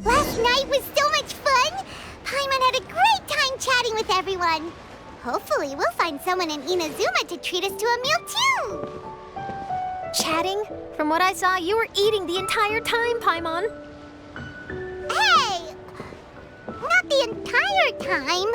Last night was so much fun! Paimon had a great time chatting with everyone. Hopefully, we'll find someone in Inazuma to treat us to a meal, too! Chatting? From what I saw, you were eating the entire time, Paimon. Hey! Not the entire time.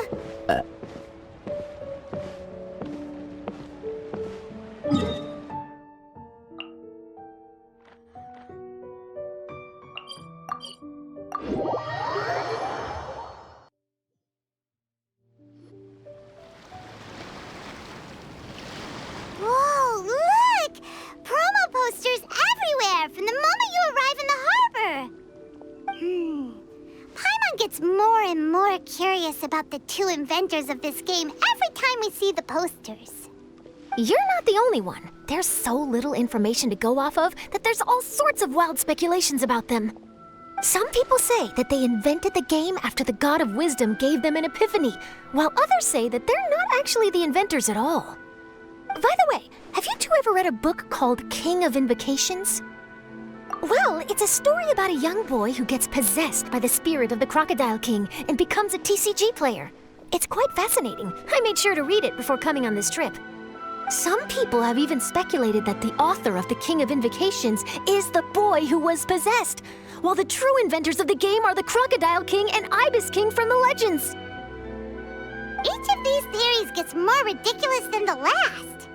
Whoa, look! Promo posters everywhere from the moment you arrive in the harbor. Paimon gets more and more curious about the two inventors of this game every time we see the posters. You're not the only one. There's so little information to go off of that there's all sorts of wild speculations about them. Some people say that they invented the game after the God of Wisdom gave them an epiphany, while others say that they're not actually the inventors at all. By the way, have you two ever read a book called King of Invocations? Well, it's a story about a young boy who gets possessed by the spirit of the Crocodile King and becomes a TCG player. It's quite fascinating. I made sure to read it before coming on this trip. Some people have even speculated that the author of the King of Invocations is the boy who was possessed, while the true inventors of the game are the Crocodile King and Ibis King from the legends. Each of these theories gets more ridiculous than the last.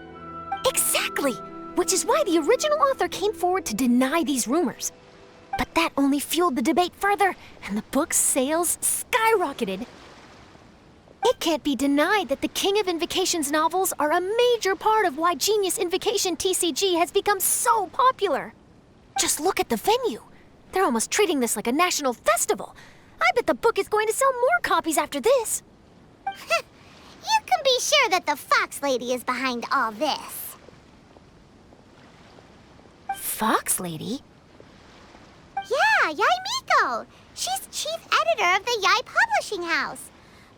Exactly! Which is why the original author came forward to deny these rumors. But that only fueled the debate further, and the book's sales skyrocketed. It can't be denied that the King of Invocations novels are a major part of why Genius Invocation TCG has become so popular. Just look at the venue. They're almost treating this like a national festival. I bet the book is going to sell more copies after this. You can be sure that the Fox Lady is behind all this. Fox Lady? Yeah, Yai Miko. She's chief editor of the Yai Publishing House.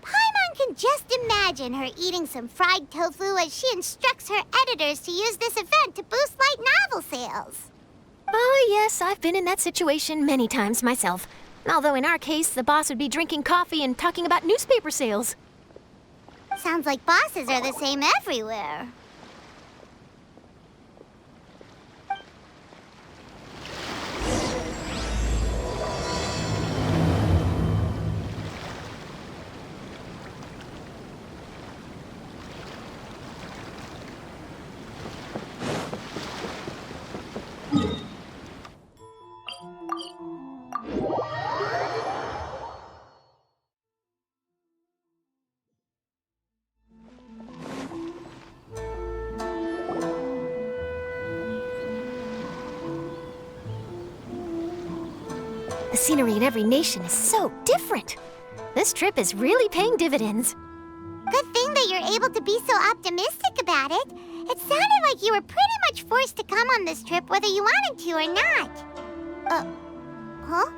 Paimon can just imagine her eating some fried tofu as she instructs her editors to use this event to boost light novel sales. Oh, yes, I've been in that situation many times myself. Although in our case, the boss would be drinking coffee and talking about newspaper sales. Sounds like bosses are the same everywhere. The scenery in every nation is so different. This trip is really paying dividends. Good thing that you're able to be so optimistic about it. It sounded like you were pretty much forced to come on this trip whether you wanted to or not. Huh?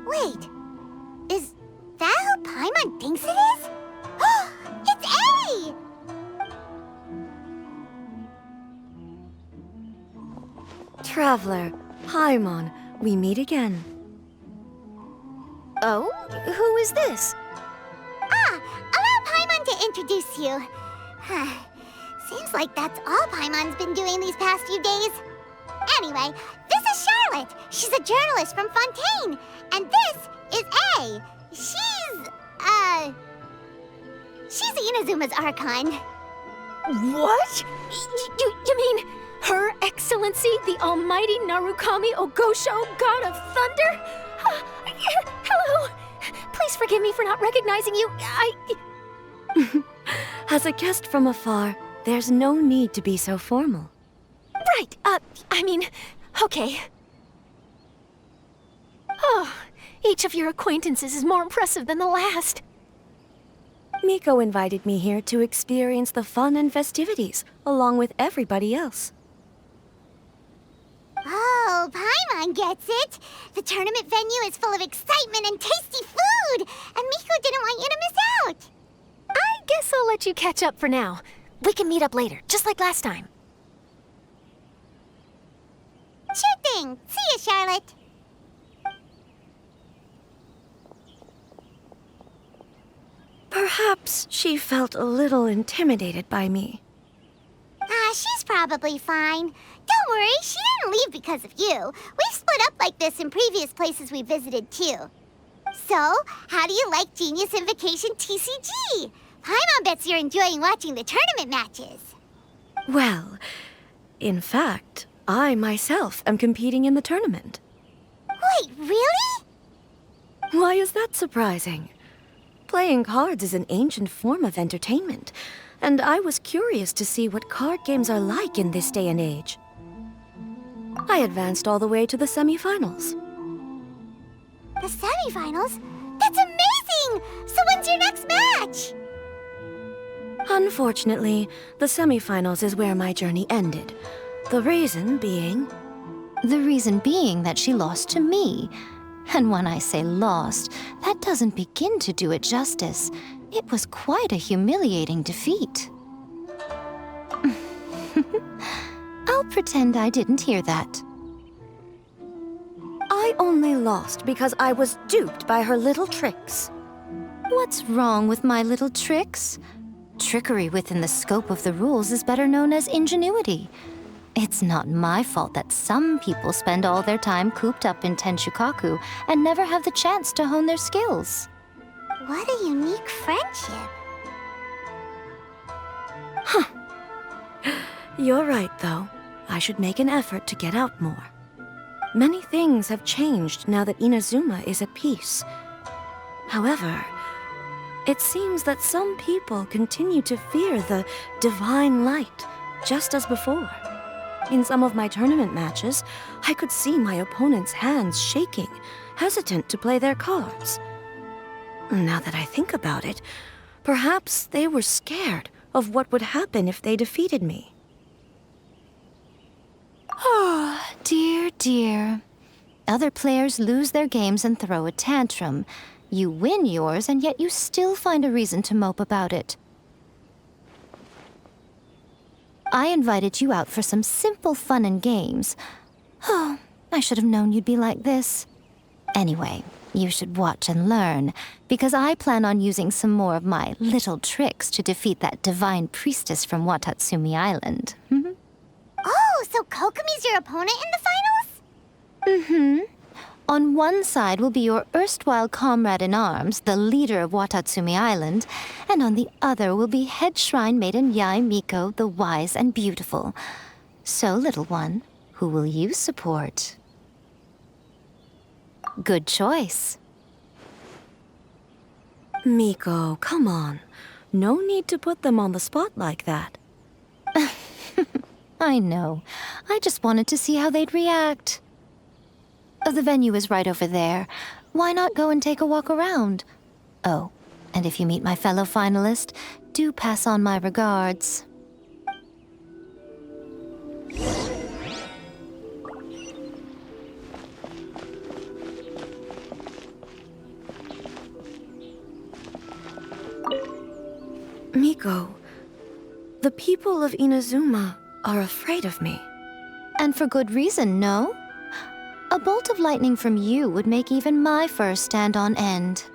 Wait. Is that who Paimon thinks it is? It's A! Traveler, Paimon, we meet again. Oh? Who is this? Allow Paimon to introduce you. Seems like that's all Paimon's been doing these past few days. Anyway, this is Charlotte. She's a journalist from Fontaine. And this is A. She's Inazuma's Archon. What? You mean Her Excellency, the Almighty Narukami Ogosho, God of Thunder? Hello. Please forgive me for not recognizing you. As a guest from afar, there's no need to be so formal. Right, okay. Oh, each of your acquaintances is more impressive than the last. Miko invited me here to experience the fun and festivities, along with everybody else. Oh, Paimon gets it. The tournament venue is full of excitement and tasty food, and Miko didn't want you to miss out. I guess I'll let you catch up for now. We can meet up later, just like last time. Sure thing. See ya, Charlotte. Perhaps she felt a little intimidated by me. She's probably fine. Don't worry, she didn't leave because of you. We've split up like this in previous places we visited, too. So, how do you like Genius Invocation TCG? Paimon bets you're enjoying watching the tournament matches. Well, in fact, I myself am competing in the tournament. Wait, really? Why is that surprising? Playing cards is an ancient form of entertainment, and I was curious to see what card games are like in this day and age. I advanced all the way to the semifinals. The semifinals? That's amazing! So when's your next match? Unfortunately, the semifinals is where my journey ended. The reason being... The reason being that she lost to me. And when I say lost, that doesn't begin to do it justice. It was quite a humiliating defeat. I'll pretend I didn't hear that. I only lost because I was duped by her little tricks. What's wrong with my little tricks? Trickery within the scope of the rules is better known as ingenuity. It's not my fault that some people spend all their time cooped up in Tenshukaku and never have the chance to hone their skills. What a unique friendship. You're right, though. I should make an effort to get out more. Many things have changed now that Inazuma is at peace. However, it seems that some people continue to fear the divine light, just as before. In some of my tournament matches, I could see my opponent's hands shaking, hesitant to play their cards. Now that I think about it, perhaps they were scared of what would happen if they defeated me. Oh, dear, dear. Other players lose their games and throw a tantrum. You win yours, and yet you still find a reason to mope about it. I invited you out for some simple fun and games. Oh, I should have known you'd be like this. Anyway, you should watch and learn, because I plan on using some more of my little tricks to defeat that divine priestess from Watatsumi Island. Oh, so Kokomi's your opponent in the finals? Mm-hmm. On one side will be your erstwhile comrade in arms, the leader of Watatsumi Island, and on the other will be head shrine maiden Yae Miko, the wise and beautiful. So, little one, who will you support? Good choice. Miko, come on. No need to put them on the spot like that. I know. I just wanted to see how they'd react. The venue is right over there. Why not go and take a walk around? Oh, and if you meet my fellow finalist, do pass on my regards. Miko, the people of Inazuma are afraid of me. And for good reason, no? A bolt of lightning from you would make even my fur stand on end.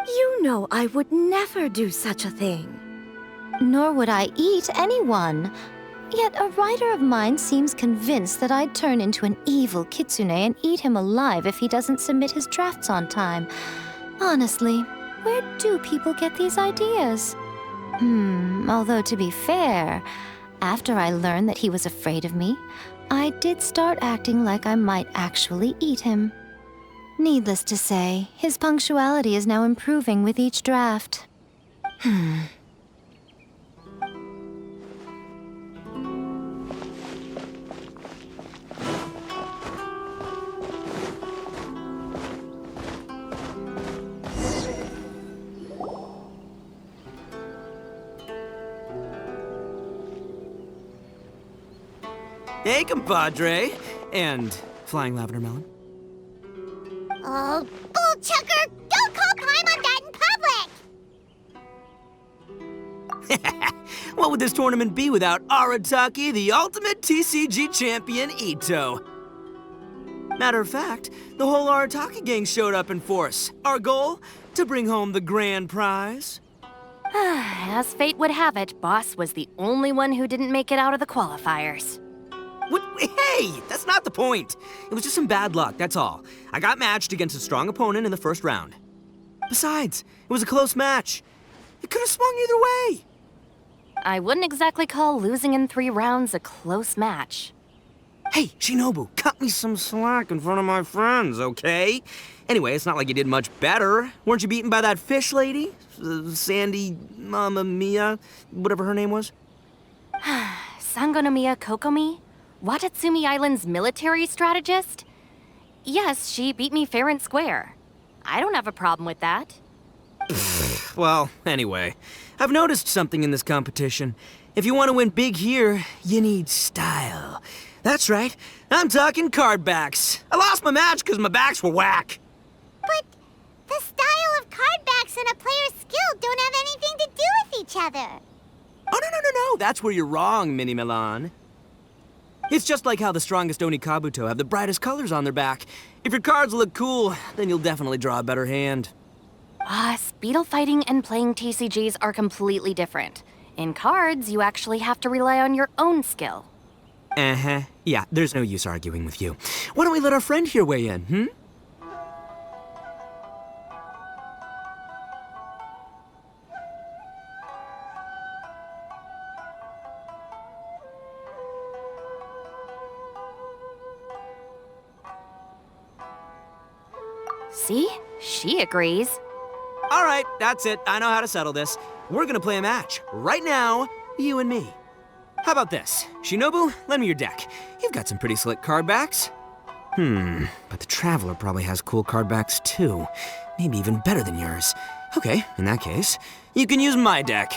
You know I would never do such a thing. Nor would I eat anyone. Yet a writer of mine seems convinced that I'd turn into an evil kitsune and eat him alive if he doesn't submit his drafts on time. Honestly, where do people get these ideas? Although to be fair, after I learned that he was afraid of me, I did start acting like I might actually eat him. Needless to say, his punctuality is now improving with each draft. Hey, compadre. And flying lavender melon. Oh, bullchucker! Don't call Paimon that in public! What would this tournament be without Arataki, the ultimate TCG champion, Ito? Matter of fact, the whole Arataki gang showed up in force. Our goal? To bring home the grand prize. As fate would have it, Boss was the only one who didn't make it out of the qualifiers. What? Hey, that's not the point. It was just some bad luck, that's all. I got matched against a strong opponent in the first round. Besides, it was a close match. It could have swung either way. I wouldn't exactly call losing in 3 rounds a close match. Hey, Shinobu, cut me some slack in front of my friends, okay? Anyway, it's not like you did much better. Weren't you beaten by that fish lady? Sandy, Mamma Mia, whatever her name was? Sangonomiya Kokomi? Watatsumi Island's military strategist? Yes, she beat me fair and square. I don't have a problem with that. Well, anyway, I've noticed something in this competition. If you want to win big here, you need style. That's right, I'm talking card backs. I lost my match because my backs were whack. But the style of card backs and a player's skill don't have anything to do with each other. Oh, no, that's where you're wrong, Mini Milan. It's just like how the strongest Oni Kabuto have the brightest colors on their back. If your cards look cool, then you'll definitely draw a better hand. Beetle fighting and playing TCGs are completely different. In cards, you actually have to rely on your own skill. Uh-huh. Yeah, there's no use arguing with you. Why don't we let our friend here weigh in, hmm? See? She agrees. All right, that's it. I know how to settle this. We're gonna play a match. Right now, you and me. How about this? Shinobu, lend me your deck. You've got some pretty slick card backs. But the Traveler probably has cool card backs too. Maybe even better than yours. Okay, in that case, you can use my deck.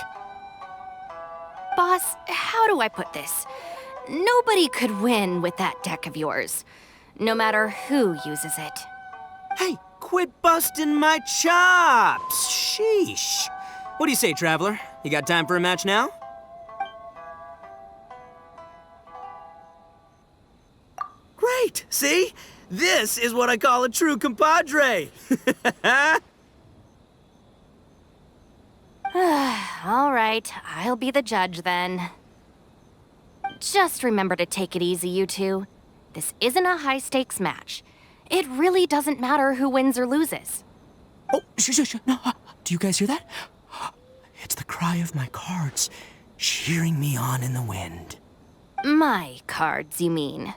Boss, how do I put this? Nobody could win with that deck of yours, no matter who uses it. Hey, quit busting my chops! Sheesh. What do you say, Traveler? You got time for a match now? Great! See? This is what I call a true compadre! All right, I'll be the judge then. Just remember to take it easy, you two. This isn't a high-stakes match. It really doesn't matter who wins or loses. Oh, shh. No, do you guys hear that? It's the cry of my cards, cheering me on in the wind. My cards, you mean?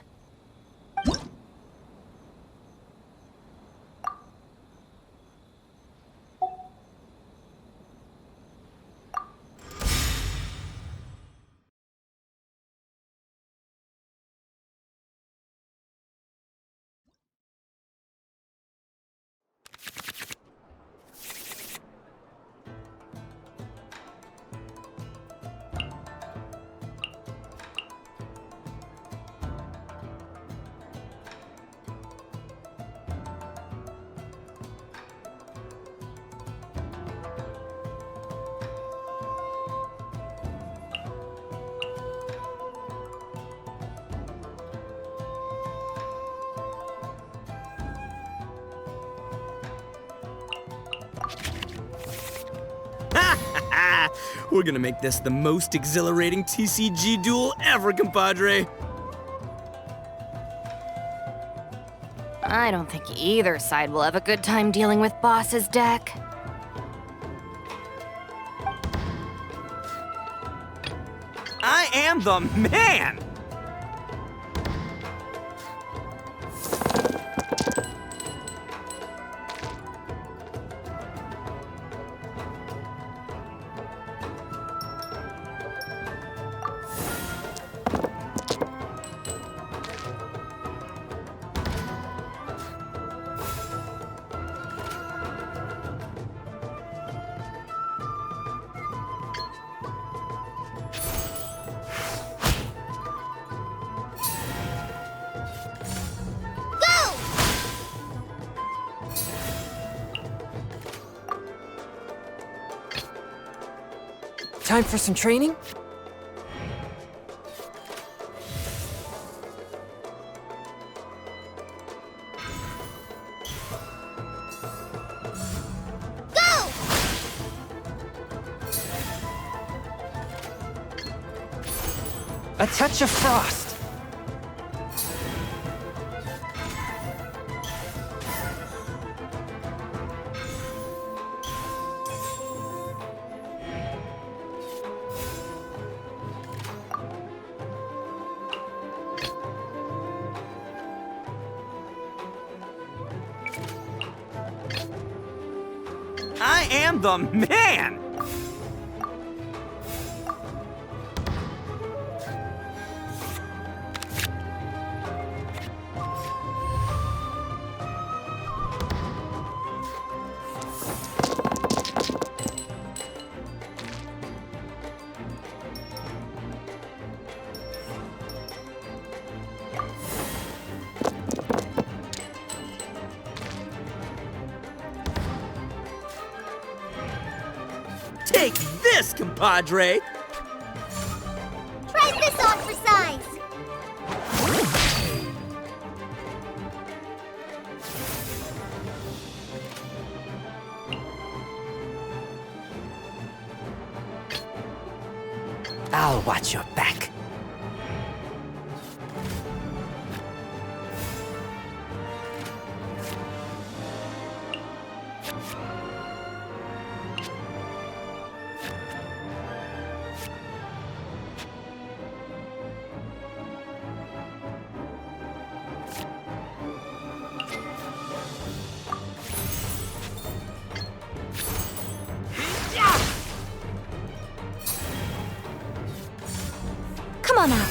We're gonna make this the most exhilarating TCG duel ever, compadre. I don't think either side will have a good time dealing with Boss's deck. I am the man! Time for some training? A touch of frost. I am the man! Take this, compadre! Try this on for size. I'll watch your back. Come on out.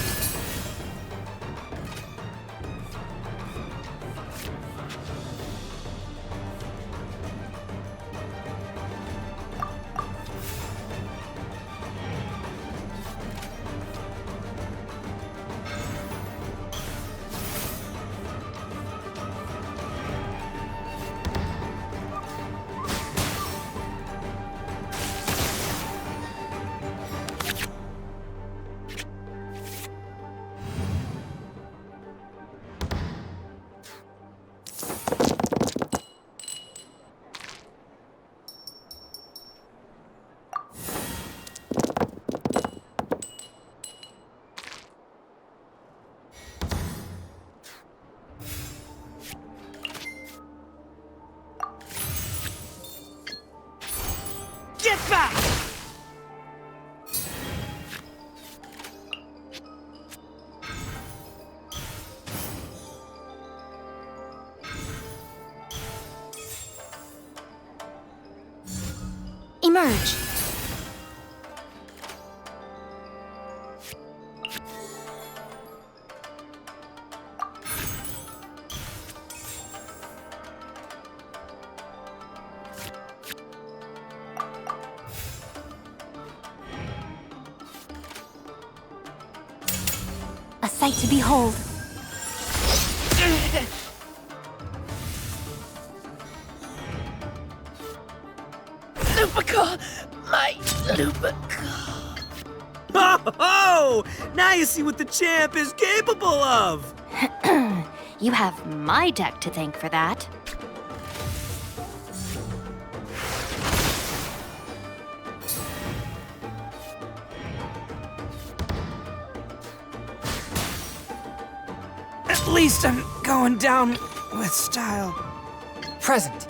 Get back! Emerge. A sight to behold. Lupica! My Lupica! Oh! Now you see what the champ is capable of! You have my deck to thank for that. At least I'm going down with style. Present.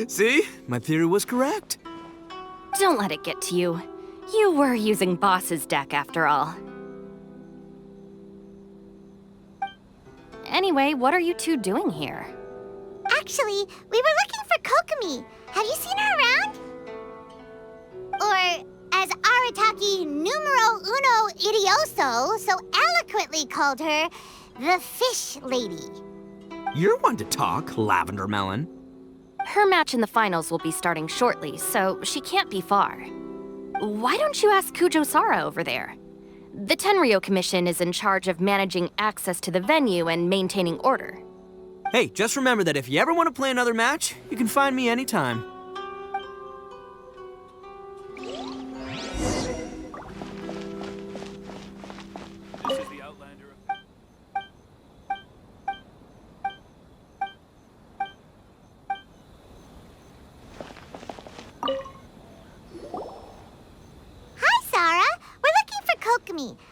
See? My theory was correct. Don't let it get to you. You were using Boss's deck after all. Anyway, what are you two doing here? Actually, we were looking for Kokomi. Have you seen her around? Or, as Arataki numero uno idioso so eloquently called her, the fish lady. You're one to talk, Lavender Melon. Her match in the finals will be starting shortly, so she can't be far. Why don't you ask Kujo-Sara over there? The Tenryo Commission is in charge of managing access to the venue and maintaining order. Hey, just remember that if you ever want to play another match, you can find me anytime.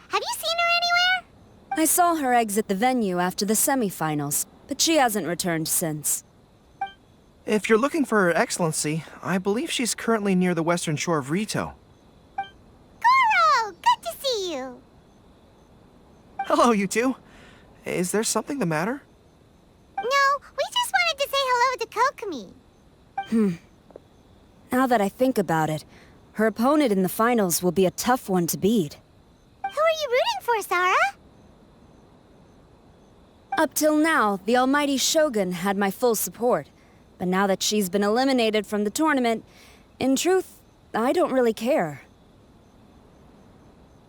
Have you seen her anywhere? I saw her exit the venue after the semifinals, but she hasn't returned since. If you're looking for Her Excellency, I believe she's currently near the western shore of Rito. Goro! Good to see you! Hello, you two. Is there something the matter? No, we just wanted to say hello to Kokomi. Now that I think about it, her opponent in the finals will be a tough one to beat. Who are you rooting for, Sara? Up till now, the almighty Shogun had my full support. But now that she's been eliminated from the tournament, in truth, I don't really care.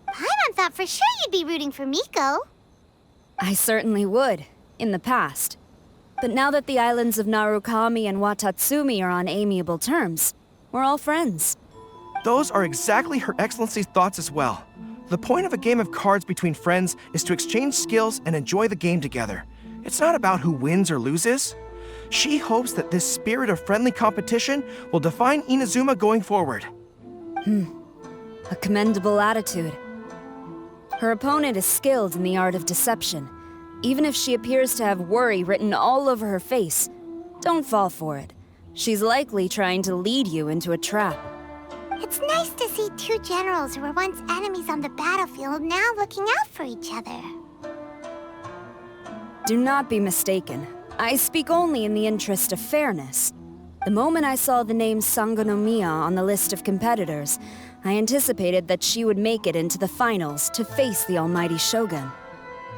Paimon thought for sure you'd be rooting for Miko. I certainly would, in the past. But now that the islands of Narukami and Watatsumi are on amiable terms, we're all friends. Those are exactly Her Excellency's thoughts as well. The point of a game of cards between friends is to exchange skills and enjoy the game together. It's not about who wins or loses. She hopes that this spirit of friendly competition will define Inazuma going forward. A commendable attitude. Her opponent is skilled in the art of deception. Even if she appears to have worry written all over her face, don't fall for it. She's likely trying to lead you into a trap. It's nice to see two generals who were once enemies on the battlefield now looking out for each other. Do not be mistaken. I speak only in the interest of fairness. The moment I saw the name Sangonomiya on the list of competitors, I anticipated that she would make it into the finals to face the almighty Shogun.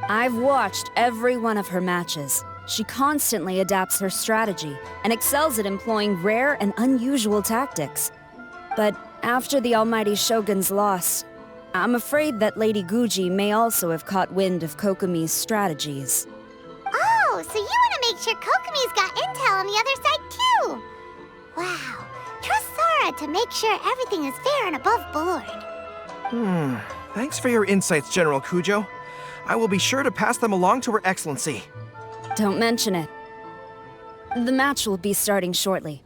I've watched every one of her matches. She constantly adapts her strategy and excels at employing rare and unusual tactics. But after the almighty Shogun's loss, I'm afraid that Lady Guji may also have caught wind of Kokomi's strategies. Oh, so you want to make sure Kokomi's got intel on the other side too? Wow. Trust Sara to make sure everything is fair and above board. Thanks for your insights, General Kujo. I will be sure to pass them along to Her Excellency. Don't mention it. The match will be starting shortly.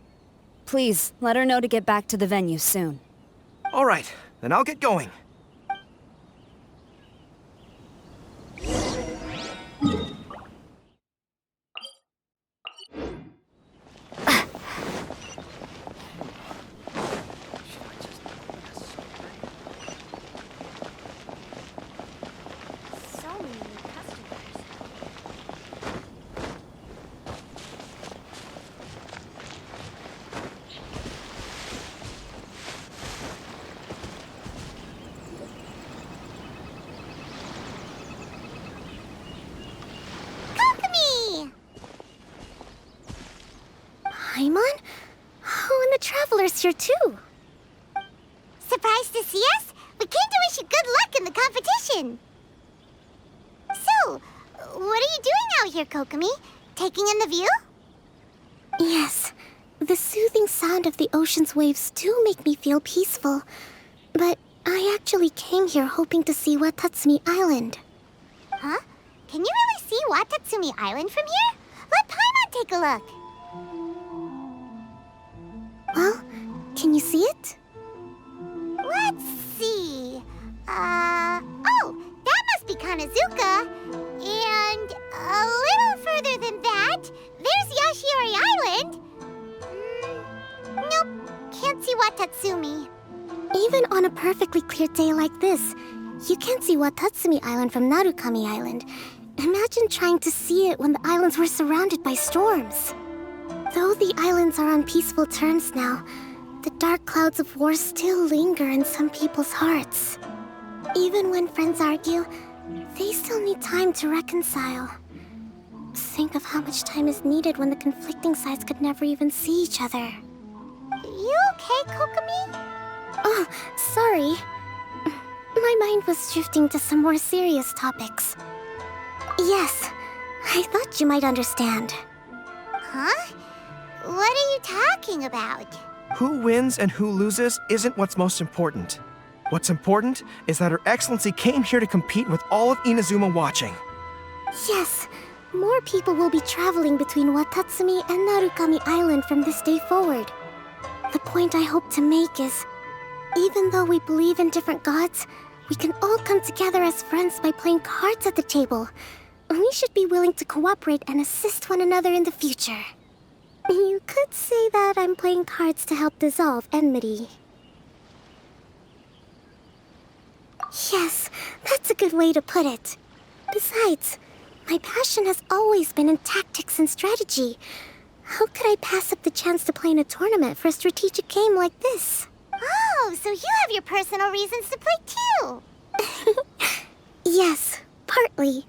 Please, let her know to get back to the venue soon. All right, then I'll get going. Paimon? Oh, and the Traveler's here too. Surprised to see us? We came to wish you good luck in the competition. So, what are you doing out here, Kokomi? Taking in the view? Yes, the soothing sound of the ocean's waves do make me feel peaceful. But I actually came here hoping to see Watatsumi Island. Huh? Can you really see Watatsumi Island from here? Let Paimon take a look. Well, can you see it? Let's see. Oh, that must be Kanazuka. And a little further than that, there's Yashiori Island. Nope, can't see Watatsumi. Even on a perfectly clear day like this, you can't see Watatsumi Island from Narukami Island. Imagine trying to see it when the islands were surrounded by storms. Though the islands are on peaceful terms now, the dark clouds of war still linger in some people's hearts. Even when friends argue, They still need time to reconcile. Think of how much time is needed when the conflicting sides could never even see each other. You okay, Kokomi? Oh, sorry. My mind was drifting to some more serious topics. Yes, I thought you might understand. Huh? What are you talking about? Who wins and who loses isn't what's most important. What's important is that Her Excellency came here to compete with all of Inazuma watching. Yes, more people will be traveling between Watatsumi and Narukami Island from this day forward. The point I hope to make is, even though we believe in different gods, we can all come together as friends by playing cards at the table. We should be willing to cooperate and assist one another in the future. You could say that I'm playing cards to help dissolve enmity. Yes, that's a good way to put it. Besides, my passion has always been in tactics and strategy. How could I pass up the chance to play in a tournament for a strategic game like this? Oh, so you have your personal reasons to play too. Yes, partly.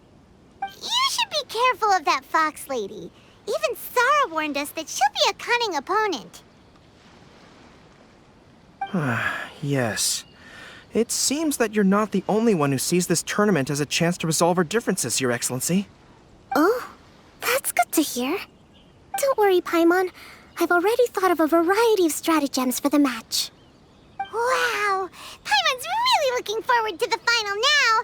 You should be careful of that fox lady. Even Sarah warned us that she'll be a cunning opponent. Yes. It seems that you're not the only one who sees this tournament as a chance to resolve our differences, Your Excellency. Oh, that's good to hear. Don't worry, Paimon. I've already thought of a variety of stratagems for the match. Wow! Paimon's really looking forward to the final now!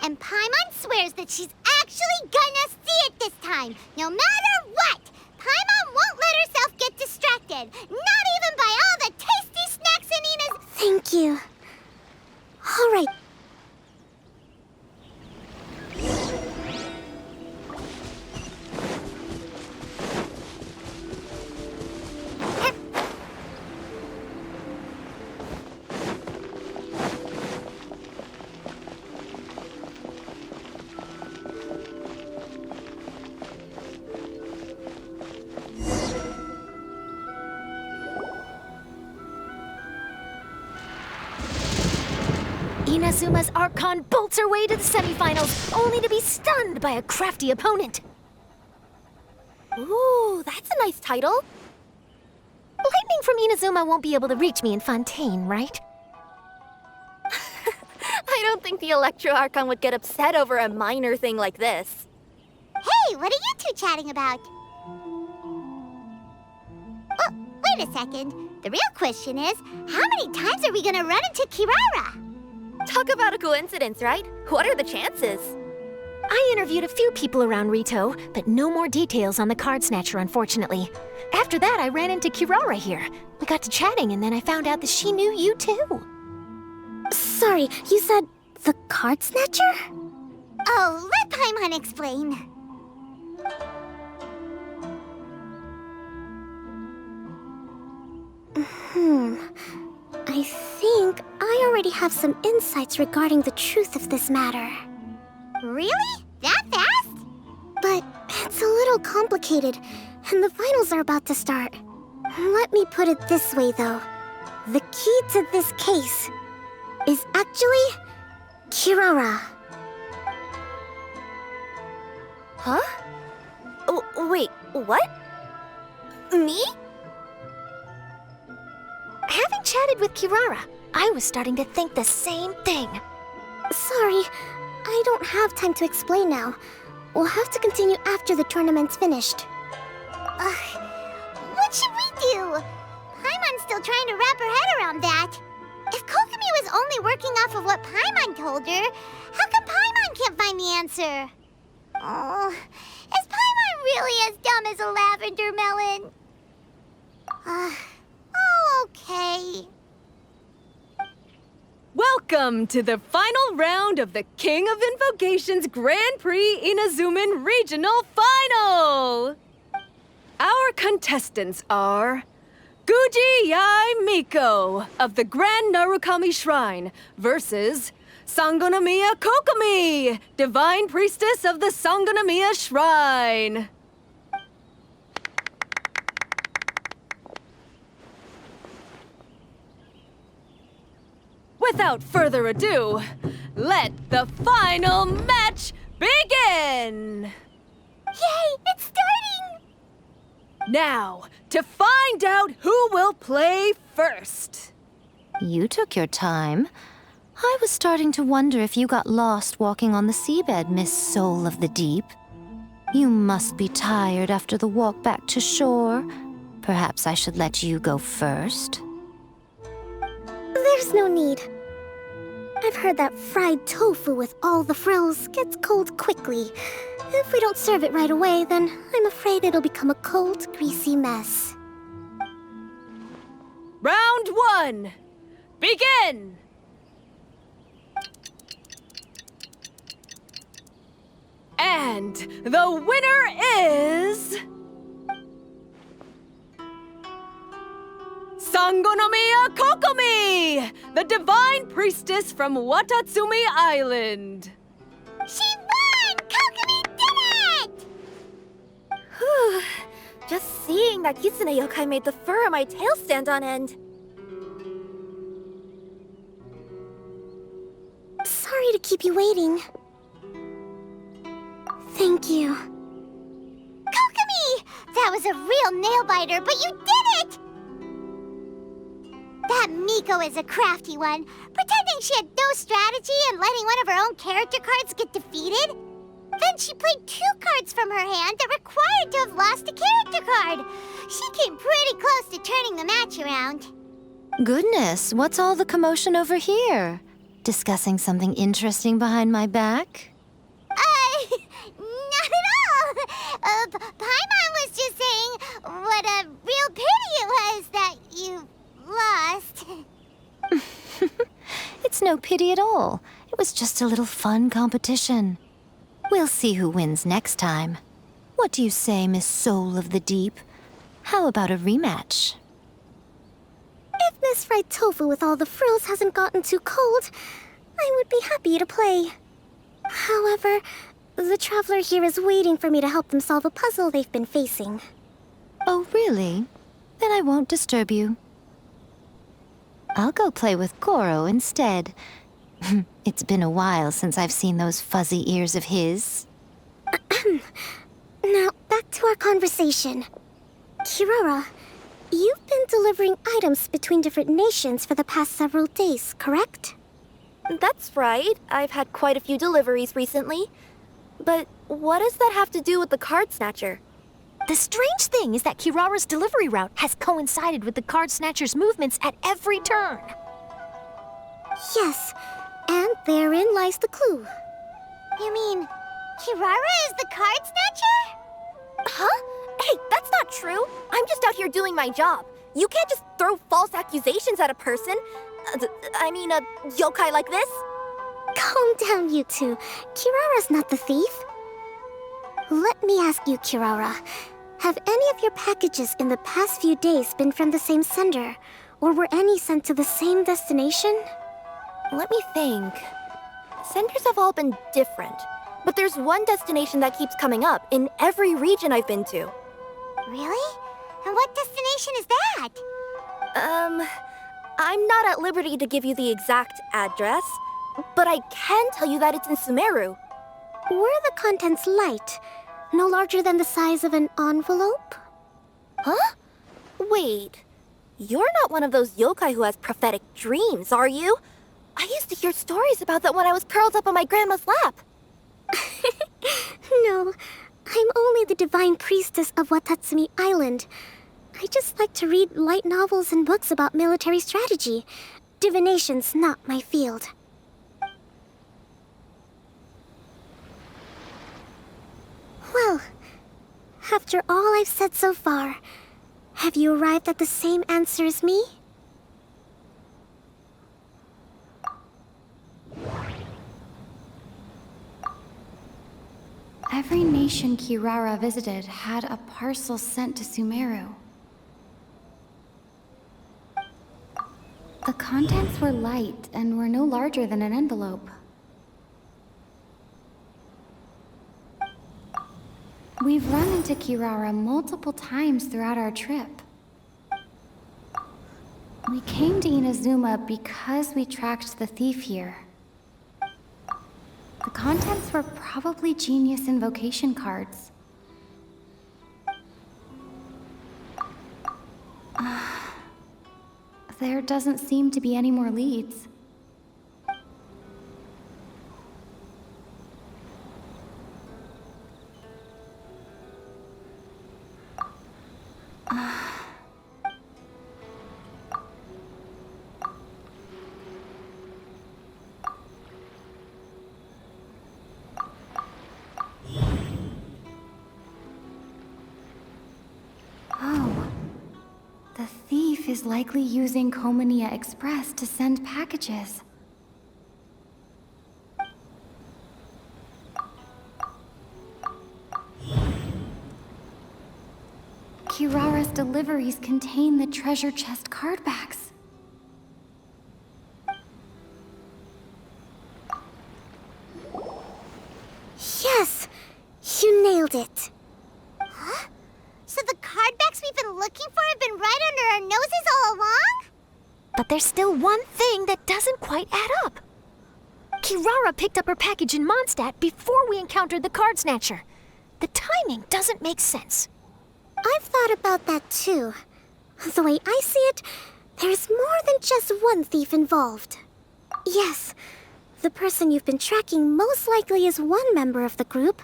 And Paimon swears that she's actually gonna see it this time, no matter what! Paimon won't let herself get distracted, not even by all the tasty snacks in Ina's... Thank you. All right. Inazuma's Archon bolts her way to the semifinals, only to be stunned by a crafty opponent. Ooh, that's a nice title. Lightning from Inazuma won't be able to reach me in Fontaine, right? I don't think the Electro Archon would get upset over a minor thing like this. Hey, what are you two chatting about? Oh, wait a second. The real question is, how many times are we gonna run into Kirara? Talk about a coincidence, right? What are the chances? I interviewed a few people around Rito, but no more details on the card snatcher, unfortunately. After that, I ran into Kirara here. We got to chatting, and then I found out that she knew you too. Sorry, you said the card snatcher? Oh, let Paimon explain. I think I already have some insights regarding the truth of this matter. Really? That fast? But it's a little complicated, and the finals are about to start. Let me put it this way, though. The key to this case is actually Kirara. Huh? Wait, what? Me? Having chatted with Kirara, I was starting to think the same thing. Sorry, I don't have time to explain now. We'll have to continue after the tournament's finished. What should we do? Paimon's still trying to wrap her head around that. If Kokomi was only working off of what Paimon told her, how come Paimon can't find the answer? Oh, is Paimon really as dumb as a lavender melon? Oh, okay. Welcome to the final round of the King of Invocations Grand Prix Inazuman Regional Final! Our contestants are Guji Yai Miko of the Grand Narukami Shrine versus Sangonomiya Kokomi, Divine Priestess of the Sangonomiya Shrine. Without further ado, let the final match begin! Yay, it's starting! Now, to find out who will play first. You took your time. I was starting to wonder if you got lost walking on the seabed, Miss Soul of the Deep. You must be tired after the walk back to shore. Perhaps I should let you go first. There's no need. I've heard that fried tofu with all the frills gets cold quickly. If we don't serve it right away, then I'm afraid it'll become a cold, greasy mess. Round 1, begin! And the winner is... Sangonomiya Kokomi, the divine priestess from Watatsumi Island. She won! Kokomi did it! Whew. Just seeing that Kitsune yokai made the fur on my tail stand on end. Sorry to keep you waiting. Thank you. Kokomi! That was a real nail-biter, but you did it! That Miko is a crafty one, pretending she had no strategy and letting one of her own character cards get defeated. Then she played 2 cards from her hand that required to have lost a character card. She came pretty close to turning the match around. Goodness, what's all the commotion over here? Discussing something interesting behind my back? Not at all. Paimon was just saying what a real pity it was that you lost. It's no pity at all. It was just a little fun competition. We'll see who wins next time. What do you say, Miss Soul of the Deep? How about a rematch? If Miss Fried Tofu with all the frills hasn't gotten too cold, I would be happy to play. However, the traveler here is waiting for me to help them solve a puzzle they've been facing. Oh, really? Then I won't disturb you. I'll go play with Goro instead. It's been a while since I've seen those fuzzy ears of his. Now, back to our conversation. Kirara, you've been delivering items between different nations for the past several days, correct? That's right. I've had quite a few deliveries recently. But what does that have to do with the card snatcher? The strange thing is that Kirara's delivery route has coincided with the card snatcher's movements at every turn. Yes, and therein lies the clue. You mean, Kirara is the card snatcher? Huh? Hey, that's not true. I'm just out here doing my job. You can't just throw false accusations at a person. A yokai like this. Calm down, you two. Kirara's not the thief. Let me ask you, Kirara. Have any of your packages in the past few days been from the same sender? Or were any sent to the same destination? Let me think. Senders have all been different. But there's one destination that keeps coming up in every region I've been to. Really? And what destination is that? I'm not at liberty to give you the exact address, but I can tell you that it's in Sumeru. Were the contents light? No larger than the size of an envelope? Huh? Wait. You're not one of those yokai who has prophetic dreams, are you? I used to hear stories about that when I was curled up on my grandma's lap. No, I'm only the divine priestess of Watatsumi Island. I just like to read light novels and books about military strategy. Divination's not my field. Well, after all I've said so far, have you arrived at the same answer as me? Every nation Kirara visited had a parcel sent to Sumeru. The contents were light and were no larger than an envelope. We've run into Kirara multiple times throughout our trip. We came to Inazuma because we tracked the thief here. contents were probably Genius Invocation cards. There doesn't seem to be any more leads. Oh. The thief is likely using Komania Express to send packages. Kirara's deliveries contain the treasure chest card backs. Yes! You nailed it. Huh? So the card backs we've been looking for have been right under our noses all along? But there's still one thing that doesn't quite add up. Kirara picked up her package in Mondstadt before we encountered the card snatcher. The timing doesn't make sense. I've thought about that too. The way I see it, there's more than just one thief involved. Yes, the person you've been tracking most likely is one member of the group.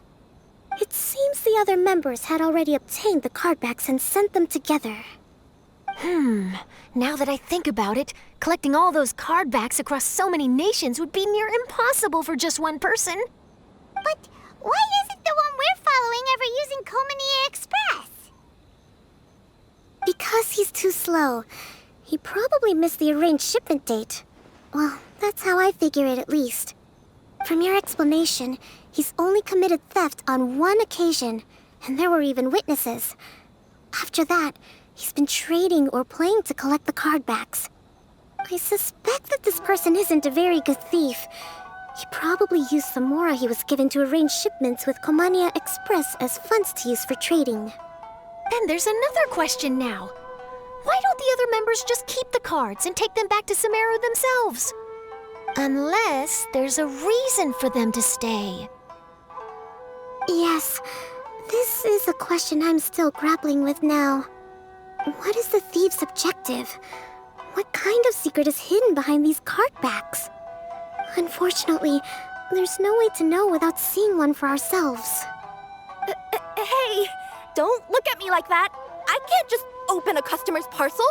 It seems the other members had already obtained the card backs and sent them together. Now that I think about it, collecting all those card backs across so many nations would be near impossible for just one person. But why isn't the one we're following ever using Komania Express? Because he's too slow. He probably missed the arranged shipment date. Well, that's how I figure it at least. From your explanation, he's only committed theft on one occasion, and there were even witnesses. After that, he's been trading or playing to collect the card backs. I suspect that this person isn't a very good thief. He probably used the mora he was given to arrange shipments with Komania Express as funds to use for trading. Then there's another question now. Why don't the other members just keep the cards and take them back to Sumeru themselves? Unless there's a reason for them to stay. Yes, this is a question I'm still grappling with now. What is the thief's objective? What kind of secret is hidden behind these card backs? Unfortunately, there's no way to know without seeing one for ourselves. Hey, don't look at me like that. I can't just open a customer's parcel.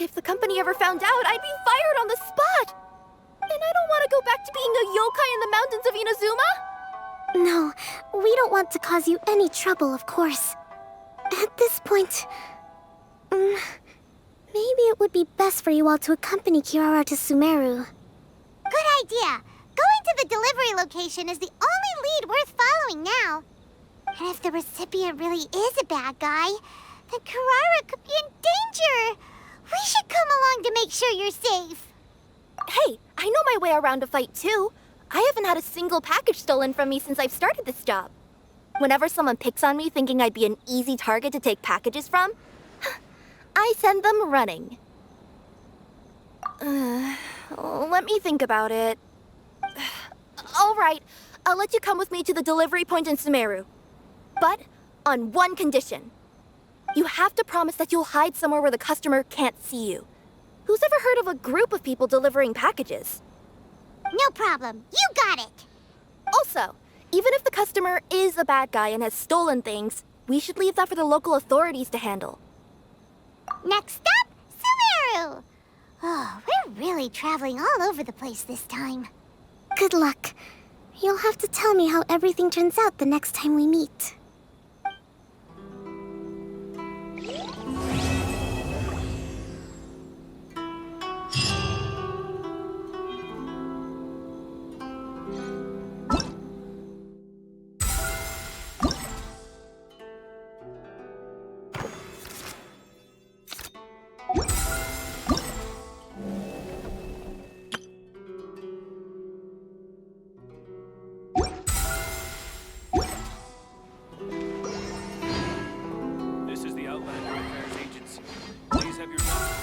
If the company ever found out, I'd be fired on the spot. And I don't want to go back to being a yokai in the mountains of Inazuma. No, we don't want to cause you any trouble, of course. At this point, maybe it would be best for you all to accompany Kirara to Sumeru. Good idea. Going to the delivery location is the only lead worth following now. And if the recipient really is a bad guy, then Kirara could be in danger. We should come along to make sure you're safe. Hey, I know my way around a fight too. I haven't had a single package stolen from me since I've started this job. Whenever someone picks on me thinking I'd be an easy target to take packages from, I send them running. Let me think about it. All right, I'll let you come with me to the delivery point in Sumeru. But on one condition. You have to promise that you'll hide somewhere where the customer can't see you. Who's ever heard of a group of people delivering packages? No problem. You got it. Also, even if the customer is a bad guy and has stolen things, we should leave that for the local authorities to handle. Next up, Sumeru! Oh, we're really traveling all over the place this time. Good luck. You'll have to tell me how everything turns out the next time we meet. This is the Outlander Affairs Agency. Please have your number.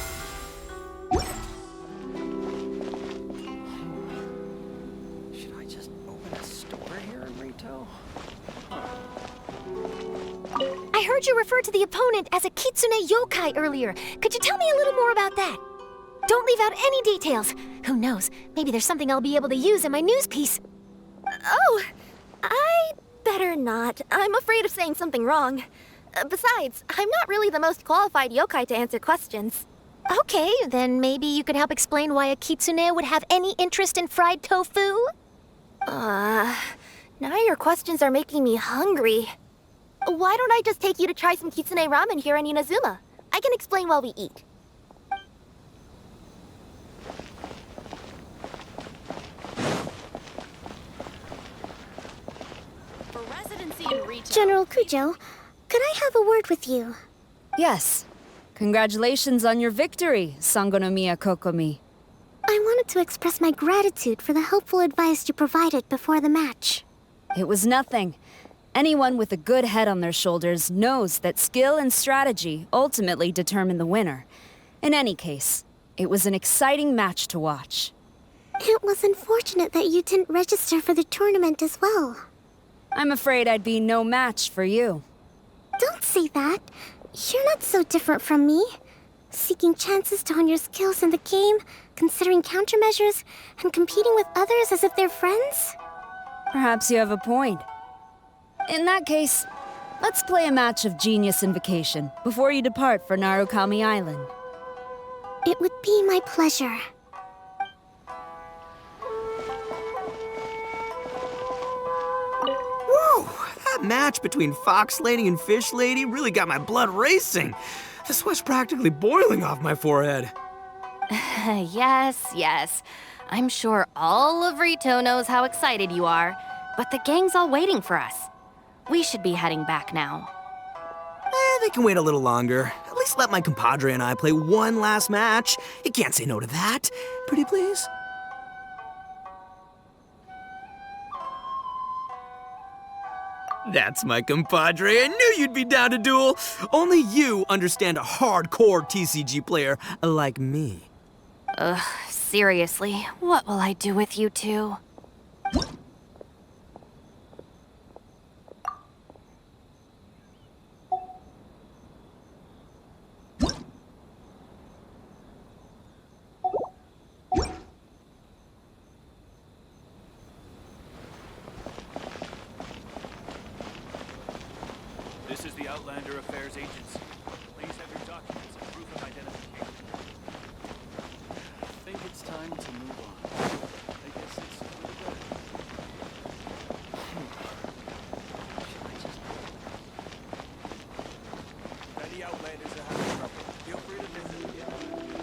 Should I just open a heard you refer to the opponent as a kitsune yokai earlier. Could you tell me a little more about that? Don't leave out any details. Who knows, maybe there's something I'll be able to use in my news piece. Oh, I better not. I'm afraid of saying something wrong. Besides, I'm not really the most qualified yokai to answer questions. Okay, then maybe you could help explain why a kitsune would have any interest in fried tofu? Now your questions are making me hungry. Why don't I just take you to try some kitsune ramen here in Inazuma? I can explain while we eat. General Kujo, could I have a word with you? Yes. Congratulations on your victory, Sangonomiya Kokomi. I wanted to express my gratitude for the helpful advice you provided before the match. It was nothing. Anyone with a good head on their shoulders knows that skill and strategy ultimately determine the winner. In any case, it was an exciting match to watch. It was unfortunate that you didn't register for the tournament as well. I'm afraid I'd be no match for you. Don't say that. You're not so different from me. Seeking chances to hone your skills in the game, considering countermeasures, and competing with others as if they're friends? Perhaps you have a point. In that case, let's play a match of Genius Invocation before you depart for Narukami Island. It would be my pleasure. Whoa! That match between Fox Lady and Fish Lady really got my blood racing. The sweat's practically boiling off my forehead. Yes. I'm sure all of Rito knows how excited you are, but the gang's all waiting for us. We should be heading back now. They can wait a little longer. At least let my compadre and I play one last match. You can't say no to that. Pretty please? That's my compadre. I knew you'd be down to duel. Only you understand a hardcore TCG player like me. Seriously, what will I do with you two? This is the Outlander Affairs Agency. Please have your documents and proof of identification. I think it's time to move on. I guess it's for the better. If any Outlanders are having trouble, feel free to visit me.